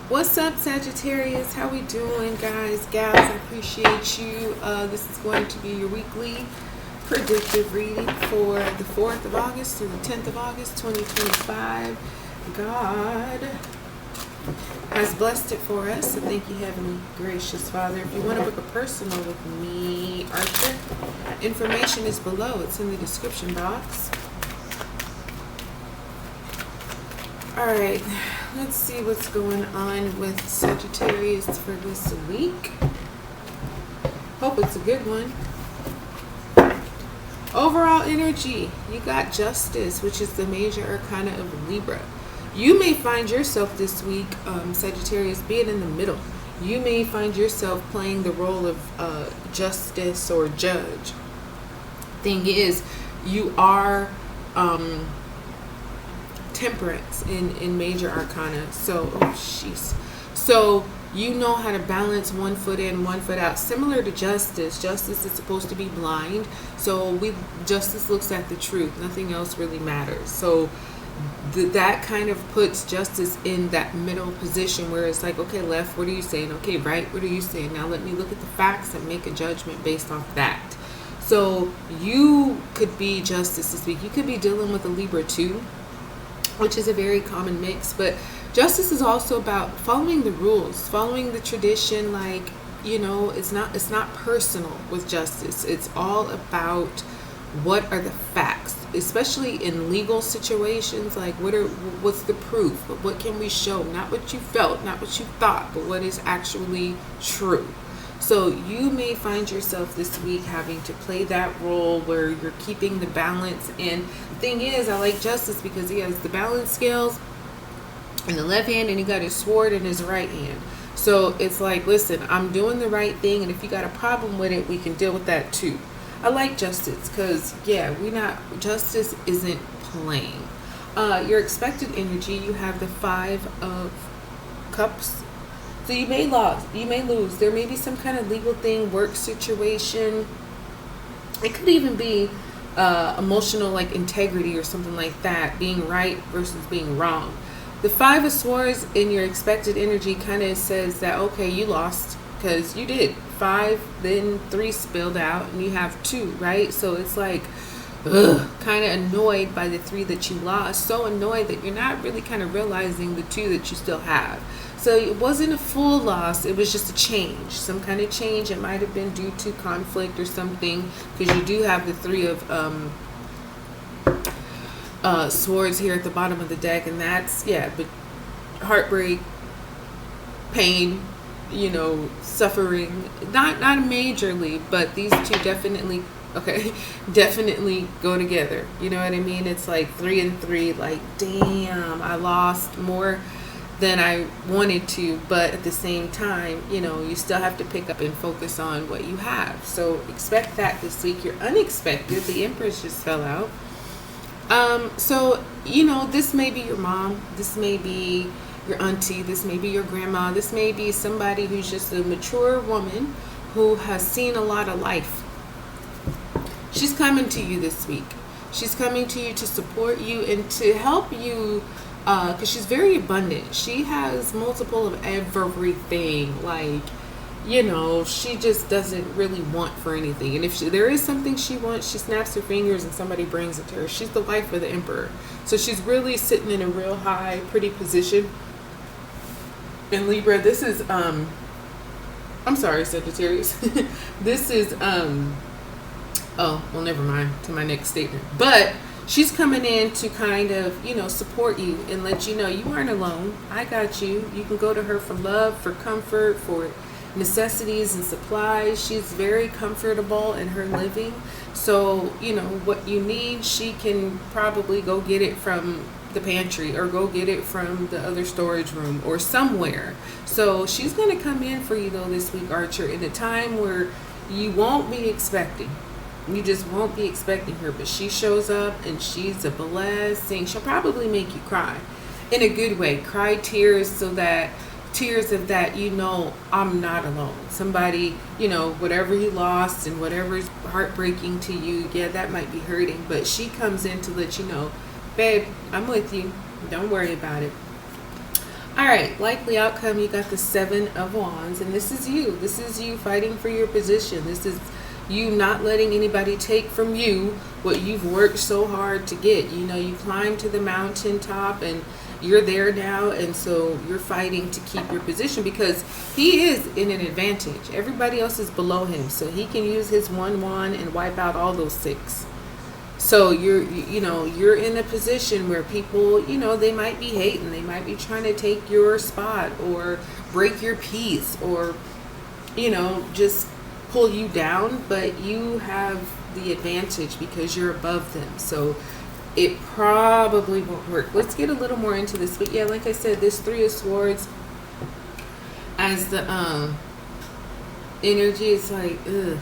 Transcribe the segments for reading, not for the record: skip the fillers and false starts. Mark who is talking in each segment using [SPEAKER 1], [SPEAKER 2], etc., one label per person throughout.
[SPEAKER 1] What's up, Sagittarius? How we doing, guys, gals? I appreciate you. This is going to be your weekly predictive reading for the 4th of August through the 10th of August, 2025. God has blessed it for us, so thank you, Heavenly Gracious Father. If you want to book a personal with me, Archer, information is below. It's in the description box. Alright, let's see what's going on with Sagittarius for this week. Hope it's a good one. Overall energy, you got Justice, which is the major arcana of Libra. You may find yourself this week, Sagittarius, being in the middle. You may find yourself playing the role of justice or judge. Thing is, you are Temperance in major arcana. So, oh jeez. So you know how to balance one foot in, one foot out. Similar to Justice. Justice is supposed to be blind. So Justice looks at the truth. Nothing else really matters. So that kind of puts Justice in that middle position where it's like, okay, left, what are you saying? Okay, right, what are you saying? Now let me look at the facts and make a judgment based off that. So you could be Justice this week. You could be dealing with a Libra too, which is a very common mix. But Justice is also about following the rules, following the tradition. Like, you know, it's not personal with Justice. It's all about what are the facts, especially in legal situations. Like, what's the proof? What can we show? Not what you felt, not what you thought, but what is actually true. So you may find yourself this week having to play that role where you're keeping the balance. And the thing is, I like Justice because he has the balance scales in the left hand and he got his sword in his right hand. So it's like, listen, I'm doing the right thing, and if you got a problem with it, we can deal with that too. I like Justice because, yeah, Justice isn't playing. Your expected energy, you have the 5 of Cups. So you may lose. There may be some kind of legal thing, work situation. It could even be emotional, like integrity or something like that, being right versus being wrong. The 5 of Swords in your expected energy kind of says that, okay, you lost because you did 5, then 3 spilled out, and you have 2, right? So it's like, kind of annoyed by the 3 that you lost. So annoyed that you're not really kind of realizing the 2 that you still have. So it wasn't a full loss. It was just a change, some kind of change. It might have been due to conflict or something, because you do have the 3 of Swords here at the bottom of the deck, and that's, yeah, but heartbreak, pain, you know, suffering, not majorly, but these 2 definitely, okay, definitely go together. You know what I mean? It's like 3 and 3, like, damn, I lost more than I wanted to, but at the same time, you know, you still have to pick up and focus on what you have. So expect that this week. You're unexpected. The Empress just fell out. So, you know, this may be your mom, this may be your auntie, this may be your grandma, this may be somebody who's just a mature woman who has seen a lot of life. She's coming to you this week. She's coming to you to support you and to help you, because she's very abundant. She has multiple of everything. Like, you know, she just doesn't really want for anything. And if there is something she wants, she snaps her fingers and somebody brings it to her. She's the wife of the emperor. So she's really sitting in a real high, pretty position. In Libra, this is, I'm sorry, Sagittarius. This is, oh, well, never mind, to my next statement. But she's coming in to kind of, you know, support you and let you know you aren't alone. I got you. You can go to her for love, for comfort, for necessities and supplies. She's very comfortable in her living. So, you know, what you need, she can probably go get it from the pantry or go get it from the other storage room or somewhere. So she's going to come in for you, though, this week, Archer, in a time where you won't be expecting. You just won't be expecting her, but she shows up and she's a blessing. She'll probably make you cry in a good way. Cry tears of that, you know, I'm not alone. Somebody, you know, whatever you lost and whatever's heartbreaking to you, yeah, that might be hurting, but she comes in to let you know, babe, I'm with you. Don't worry about it. All right, likely outcome, you got the Seven of Wands, and this is you. This is you fighting for your position. This is you not letting anybody take from you what you've worked so hard to get. You know, you climbed to the mountaintop and you're there now, and so you're fighting to keep your position because he is in an advantage. Everybody else is below him, so he can use his one wand and wipe out all those six. So you're in a position where people, they might be hating, they might be trying to take your spot or break your peace or, just pull you down, but you have the advantage because you're above them. So it probably won't work. Let's get a little more into this. But yeah, like I said, this Three of Swords as the energy is like, ugh.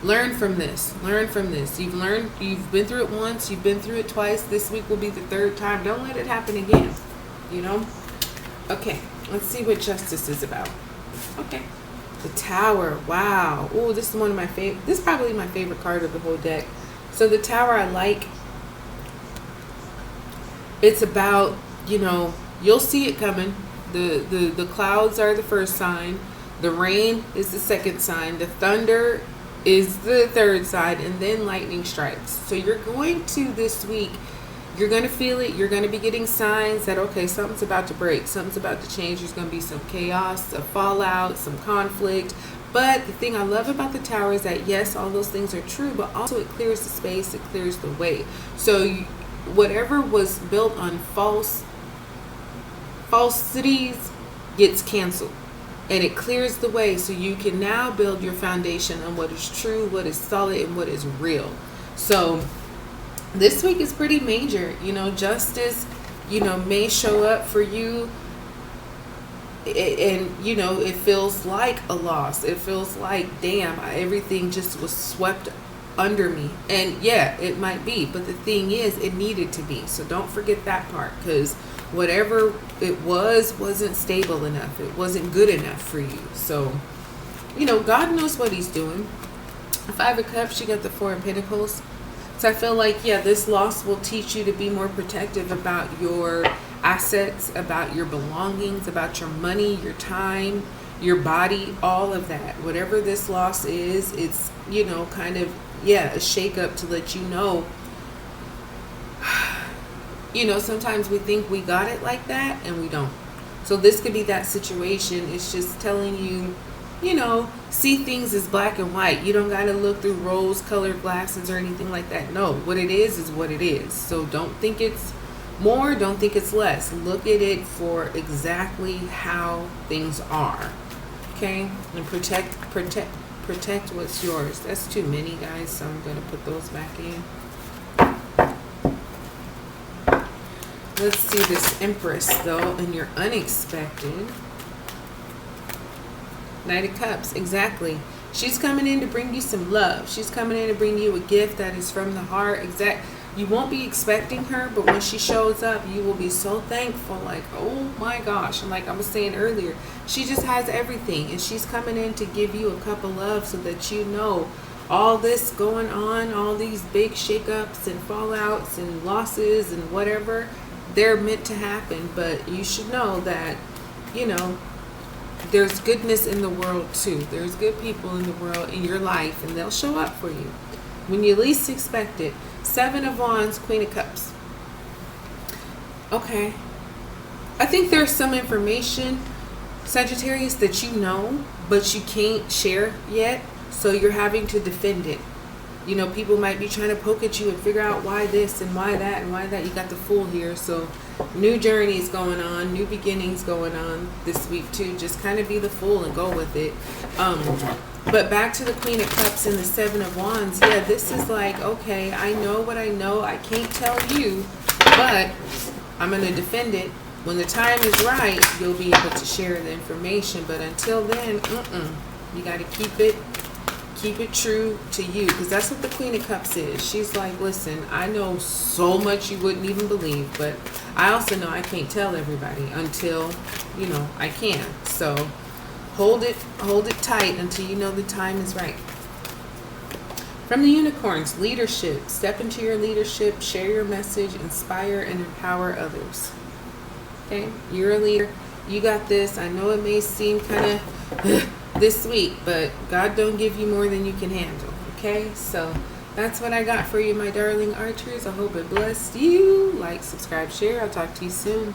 [SPEAKER 1] Learn from this. Learn from this. You've been through it once, you've been through it twice. This week will be the third time. Don't let it happen again. Okay, let's see what Justice is about. Okay. The Tower. Wow. Oh, this is one of my favorite. This is probably my favorite card of the whole deck. So the Tower I like. It's about, you'll see it coming. The clouds are the first sign. The rain is the second sign. The thunder is the third side, and then lightning strikes. So you're going to this week, you're going to feel it. You're going to be getting signs that, okay, something's about to break. Something's about to change. There's going to be some chaos, a fallout, some conflict. But the thing I love about the Tower is that, yes, all those things are true, but also it clears the space. It clears the way. So whatever was built on falsities gets canceled. And it clears the way so you can now build your foundation on what is true, what is solid, and what is real. So this week is pretty major. Justice, may show up for you. And, it feels like a loss. It feels like, damn, everything just was swept under me. And yeah, it might be. But the thing is, it needed to be. So don't forget that part, because whatever it wasn't stable enough. It wasn't good enough for you. So, God knows what he's doing. Five of Cups, you got the Four of Pentacles. So I feel like, yeah, this loss will teach you to be more protective about your assets, about your belongings, about your money, your time, your body, all of that. Whatever this loss is, it's, kind of, a shake up to let you know. Sometimes we think we got it like that, and we don't. So this could be that situation. It's just telling you, see things as black and white. You don't got to look through rose-colored glasses or anything like that. No, what it is what it is. So don't think it's more, don't think it's less. Look at it for exactly how things are. Okay? And protect what's yours. That's too many, guys, so I'm going to put those back in. Let's see this Empress, though, and your unexpected. Knight of Cups, exactly. She's coming in to bring you some love. She's coming in to bring you a gift that is from the heart. You won't be expecting her, but when she shows up, you will be so thankful. Like, oh my gosh. And like I was saying earlier, she just has everything. And she's coming in to give you a cup of love so that all this going on, all these big shakeups and fallouts and losses and whatever, they're meant to happen. But you should know that, there's goodness in the world too. There's good people in the world, in your life, and they'll show up for you when you least expect it. Seven of Wands, Queen of Cups. Okay. I think there's some information, Sagittarius, that you know, but you can't share yet. So you're having to defend it. People might be trying to poke at you and figure out why this and why that and why that. You got the Fool here. So new journeys going on, new beginnings going on this week too. Just kind of be the Fool and go with it. But back to the Queen of Cups and the Seven of Wands. Yeah, this is like, okay, I know what I know. I can't tell you, but I'm going to defend it. When the time is right, you'll be able to share the information. But until then, you got to keep it true to you, because that's what the Queen of Cups is. She's like, listen, I know so much you wouldn't even believe, but I also know I can't tell everybody until, I can. So hold it tight until you know the time is right. From the Unicorns, leadership. Step into your leadership, share your message, inspire and empower others. Okay, you're a leader. You got this. I know it may seem kind of this week, but God don't give you more than you can handle. Okay, so that's what I got for you, my darling archers. I hope it blessed you. Like, subscribe, share. I'll talk to you soon.